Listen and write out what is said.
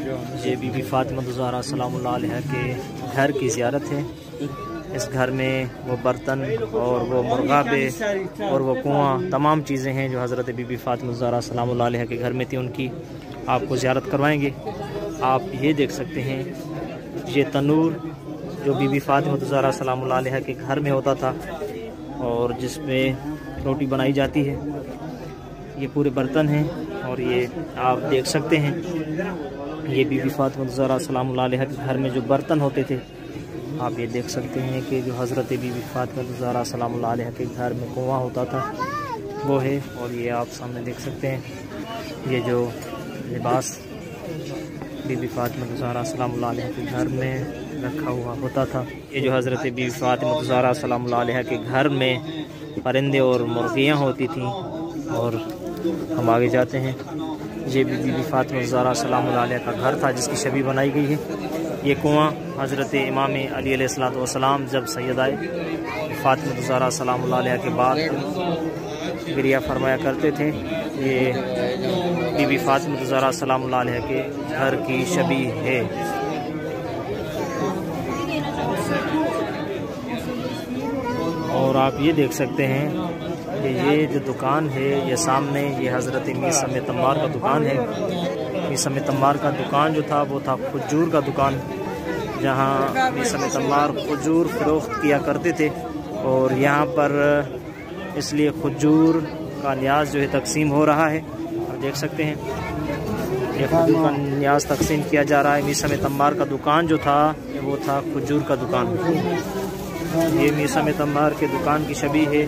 ये बीबी फातिमा ज़हरा सलामुल्लाह अलैहा के घर की ज़ियारत है। इस घर में वो बर्तन और वो मुर्गाबे और वो कुआँ तमाम चीज़ें हैं जो हज़रत बीबी फातिमा ज़हरा सलामुल्लाह अलैहा के घर में थी, उनकी आपको ज़ियारत करवाएंगे। आप ये देख सकते हैं ये तनूर जो बीबी फातिमा ज़हरा सलामुल्लाह अलैहा के घर में होता था और जिसमें रोटी बनाई जाती है। ये पूरे बर्तन हैं और ये आप देख सकते हैं ये बीबी फातिमा ज़हरा सलामुल्लाह अलैहा के घर में जो बर्तन होते थे, आप ये देख सकते हैं कि जो हज़रत बीबी फातिमा ज़हरा सलामुल्लाह अलैहा के घर में कुआँ होता था वो है। और ये आप सामने देख सकते हैं ये जो लिबास बीबी फातिमा ज़हरा सलामुल्लाह अलैहा के घर में रखा हुआ होता था। ये जो हज़रत बीबी फातिमा ज़हरा सलामुल्लाह अलैहा के घर में परिंदे और मुर्गियाँ होती थीं। और हम आगे जाते हैं। ये बीबी फातिमा ज़हरा सलामुल्लाह अलैहा का घर था जिसकी छवि बनाई गई है। ये कुआँ हज़रत इमाम अली अलैहिस्सलातु वस्सलाम जब सैयद आए फातिमा ज़हरा सलामुल्लाह अलैहा के बाद गिरिया फरमाया करते थे। ये बीबी फातिमा ज़हरा सलामुल्लाह अलैहा के घर की छवि है। और आप ये देख सकते हैं कि ये जो दुकान है ये सामने ये हज़रत मीसम तम्मार का दुकान है। मीसम तम्मार का दुकान जो था वो था खजूर का दुकान, जहाँ मीसम तम्मार खजूर फ़रोख्त किया करते थे। और यहाँ पर इसलिए खजूर का न्याज जो है तकसीम हो रहा है। आप देख सकते हैं ये खजूर का न्याज तकसीम किया जा रहा है। मीसम तम्मार का दुकान जो था वो था खजूर का दुकान। ये मीसम तम्मार के दुकान की छवि है।